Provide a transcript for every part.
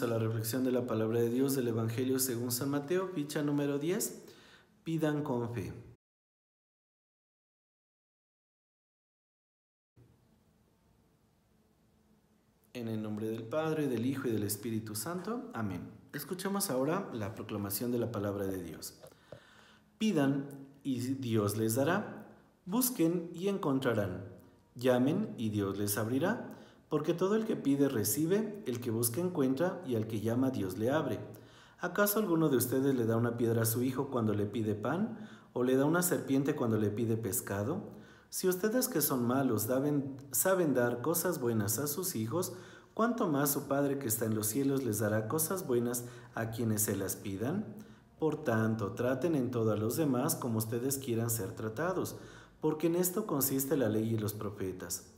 a la reflexión de la palabra de Dios del Evangelio según San Mateo, ficha número 10. Pidan con fe. En el nombre del Padre, del Hijo y del Espíritu Santo. Amén. Escuchemos ahora la proclamación de la palabra de Dios. Pidan y Dios les dará. Busquen y encontrarán. Llamen y Dios les abrirá. Porque todo el que pide recibe, el que busca encuentra, y al que llama Dios le abre. ¿Acaso alguno de ustedes le da una piedra a su hijo cuando le pide pan? ¿O le da una serpiente cuando le pide pescado? Si ustedes que son malos saben dar cosas buenas a sus hijos, ¿cuánto más su Padre que está en los cielos les dará cosas buenas a quienes se las pidan? Por tanto, traten en todo a los demás como ustedes quieran ser tratados, porque en esto consiste la ley y los profetas.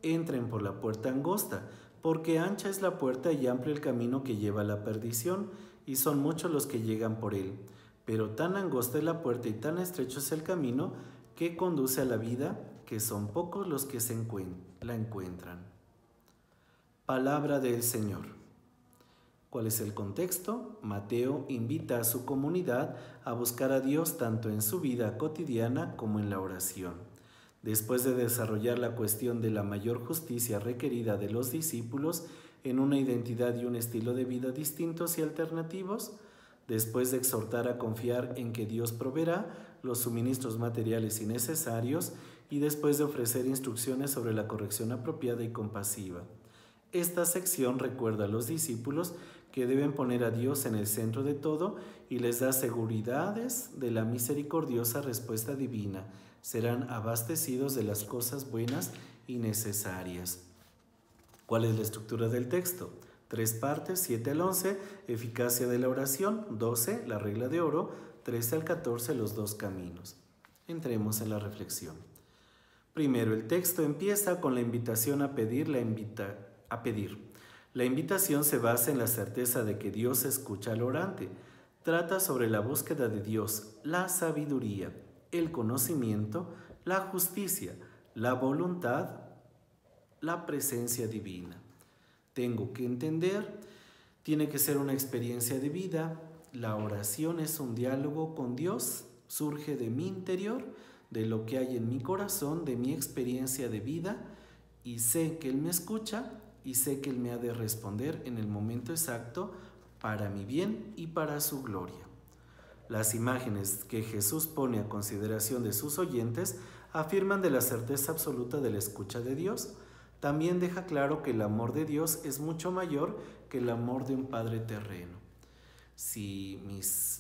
Entren por la puerta angosta, porque ancha es la puerta y amplio el camino que lleva a la perdición, y son muchos los que llegan por él. Pero tan angosta es la puerta y tan estrecho es el camino que conduce a la vida, que son pocos los que la encuentran. Palabra del Señor. ¿Cuál es el contexto? Mateo invita a su comunidad a buscar a Dios tanto en su vida cotidiana como en la oración. Después de desarrollar la cuestión de la mayor justicia requerida de los discípulos en una identidad y un estilo de vida distintos y alternativos, después de exhortar a confiar en que Dios proveerá los suministros materiales y necesarios, y después de ofrecer instrucciones sobre la corrección apropiada y compasiva. Esta sección recuerda a los discípulos que deben poner a Dios en el centro de todo y les da seguridades de la misericordiosa respuesta divina. Serán abastecidos de las cosas buenas y necesarias. ¿Cuál es la estructura del texto? 3 partes, 7 al 11, eficacia de la oración, 12, la regla de oro, 13 al 14, los 2 caminos. Entremos en la reflexión. Primero, el texto empieza con la invitación a pedir. La invitación se basa en la certeza de que Dios escucha al orante. Trata sobre la búsqueda de Dios, la sabiduría, el conocimiento, la justicia, la voluntad, la presencia divina. Tengo que entender, tiene que ser una experiencia de vida. La oración es un diálogo con Dios, surge de mi interior, de lo que hay en mi corazón, de mi experiencia de vida, y sé que Él me escucha y sé que Él me ha de responder en el momento exacto para mi bien y para su gloria. Las imágenes que Jesús pone a consideración de sus oyentes afirman de la certeza absoluta de la escucha de Dios. También deja claro que el amor de Dios es mucho mayor que el amor de un padre terreno. Si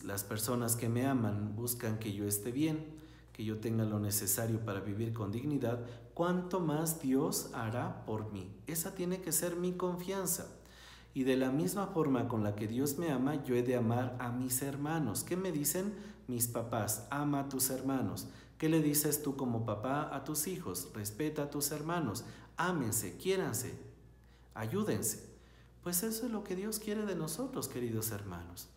las personas que me aman buscan que yo esté bien, que yo tenga lo necesario para vivir con dignidad, ¿cuánto más Dios hará por mí? Esa tiene que ser mi confianza. Y de la misma forma con la que Dios me ama, yo he de amar a mis hermanos. ¿Qué me dicen mis papás? Ama a tus hermanos. ¿Qué le dices tú como papá a tus hijos? Respeta a tus hermanos. Ámense, quiéranse, ayúdense. Pues eso es lo que Dios quiere de nosotros, queridos hermanos.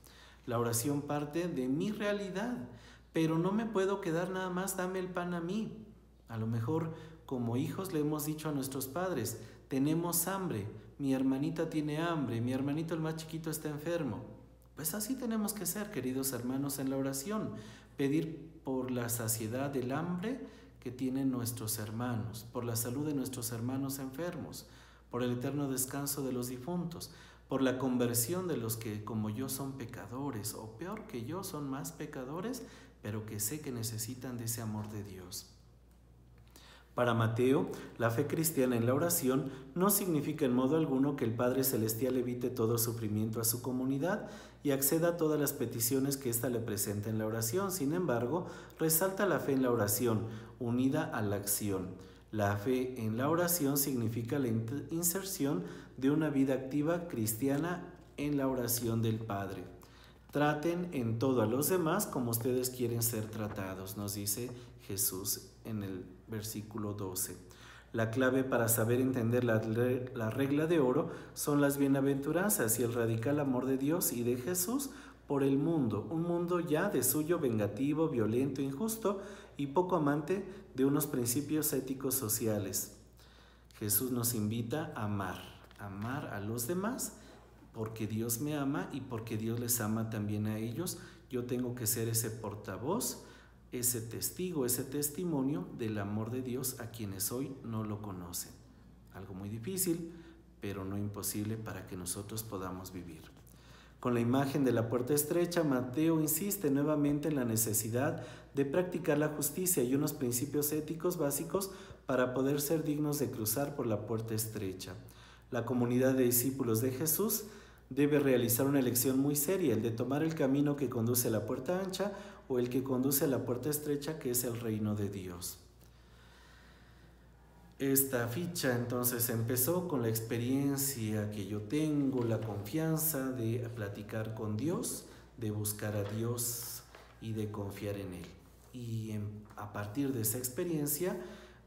La oración parte de mi realidad, pero no me puedo quedar nada más, dame el pan a mí. A lo mejor como hijos le hemos dicho a nuestros padres, tenemos hambre, mi hermanita tiene hambre, mi hermanito el más chiquito está enfermo. Pues así tenemos que ser, queridos hermanos, en la oración. Pedir por la saciedad del hambre que tienen nuestros hermanos, por la salud de nuestros hermanos enfermos, por el eterno descanso de los difuntos, por la conversión de los que como yo son pecadores, o peor que yo son más pecadores, pero que sé que necesitan de ese amor de Dios. Para Mateo, la fe cristiana en la oración no significa en modo alguno que el Padre Celestial evite todo sufrimiento a su comunidad y acceda a todas las peticiones que ésta le presenta en la oración. Sin embargo, resalta la fe en la oración, unida a la acción. La fe en la oración significa la inserción de una vida activa cristiana en la oración del Padre. Traten en todo a los demás como ustedes quieren ser tratados, nos dice Jesús en el versículo 12. La clave para saber entender la regla de oro son las bienaventuranzas y el radical amor de Dios y de Jesús por el mundo, un mundo ya de suyo vengativo, violento, injusto y poco amante de unos principios éticos sociales. Jesús nos invita a amar a los demás porque Dios me ama y porque Dios les ama también a ellos. Yo tengo que ser ese portavoz, ese testigo, ese testimonio del amor de Dios a quienes hoy no lo conocen. Algo muy difícil, pero no imposible para que nosotros podamos vivir. Con la imagen de la puerta estrecha, Mateo insiste nuevamente en la necesidad de practicar la justicia y unos principios éticos básicos para poder ser dignos de cruzar por la puerta estrecha. La comunidad de discípulos de Jesús debe realizar una elección muy seria, el de tomar el camino que conduce a la puerta ancha o el que conduce a la puerta estrecha, que es el reino de Dios. Esta ficha entonces empezó con la experiencia que yo tengo, la confianza de platicar con Dios, de buscar a Dios y de confiar en Él. Y a partir de esa experiencia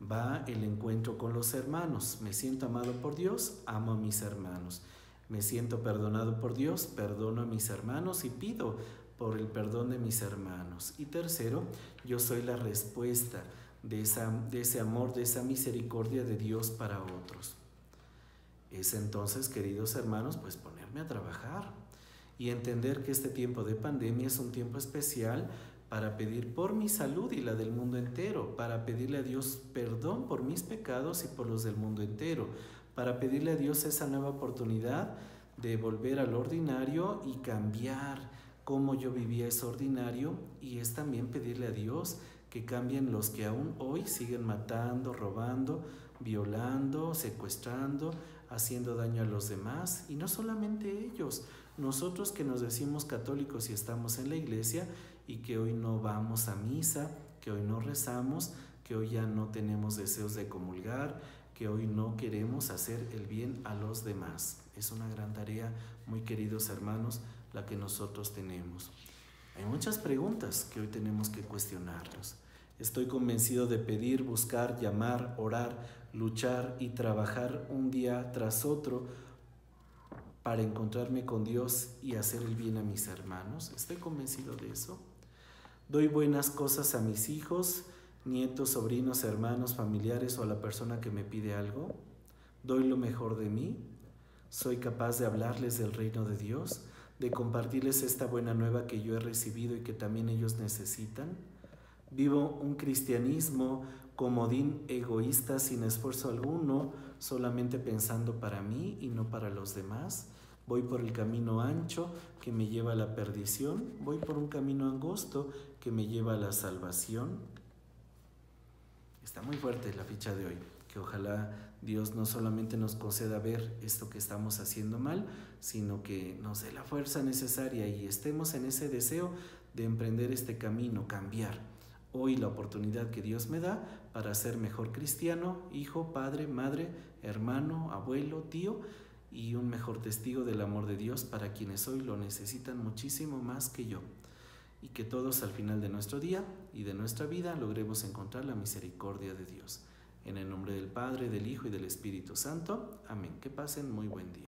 va el encuentro con los hermanos. Me siento amado por Dios, amo a mis hermanos. Me siento perdonado por Dios, perdono a mis hermanos y pido por el perdón de mis hermanos. Y tercero, yo soy la respuesta de ese amor, de esa misericordia de Dios para otros. Es entonces, queridos hermanos, pues ponerme a trabajar y entender que este tiempo de pandemia es un tiempo especial para pedir por mi salud y la del mundo entero, para pedirle a Dios perdón por mis pecados y por los del mundo entero, para pedirle a Dios esa nueva oportunidad de volver al ordinario y cambiar cómo yo vivía ese ordinario, y es también pedirle a Dios que cambien los que aún hoy siguen matando, robando, violando, secuestrando, haciendo daño a los demás, y no solamente ellos, nosotros que nos decimos católicos y estamos en la iglesia y que hoy no vamos a misa, que hoy no rezamos, que hoy ya no tenemos deseos de comulgar, que hoy no queremos hacer el bien a los demás. Es una gran tarea, muy queridos hermanos, la que nosotros tenemos. Hay muchas preguntas que hoy tenemos que cuestionarnos. Estoy convencido de pedir, buscar, llamar, orar, luchar y trabajar un día tras otro para encontrarme con Dios y hacer el bien a mis hermanos. Estoy convencido de eso. Doy buenas cosas a mis hijos, nietos, sobrinos, hermanos, familiares o a la persona que me pide algo. Doy lo mejor de mí. Soy capaz de hablarles del reino de Dios, de compartirles esta buena nueva que yo he recibido y que también ellos necesitan. Vivo un cristianismo comodín, egoísta, sin esfuerzo alguno, solamente pensando para mí y no para los demás. Voy por el camino ancho que me lleva a la perdición. Voy por un camino angosto que me lleva a la salvación. Está muy fuerte la ficha de hoy. Que ojalá Dios no solamente nos conceda ver esto que estamos haciendo mal, sino que nos dé la fuerza necesaria y estemos en ese deseo de emprender este camino, cambiar. Hoy la oportunidad que Dios me da para ser mejor cristiano, hijo, padre, madre, hermano, abuelo, tío y un mejor testigo del amor de Dios para quienes hoy lo necesitan muchísimo más que yo. Y que todos al final de nuestro día y de nuestra vida logremos encontrar la misericordia de Dios. En el nombre del Padre, del Hijo y del Espíritu Santo. Amén. Que pasen muy buen día.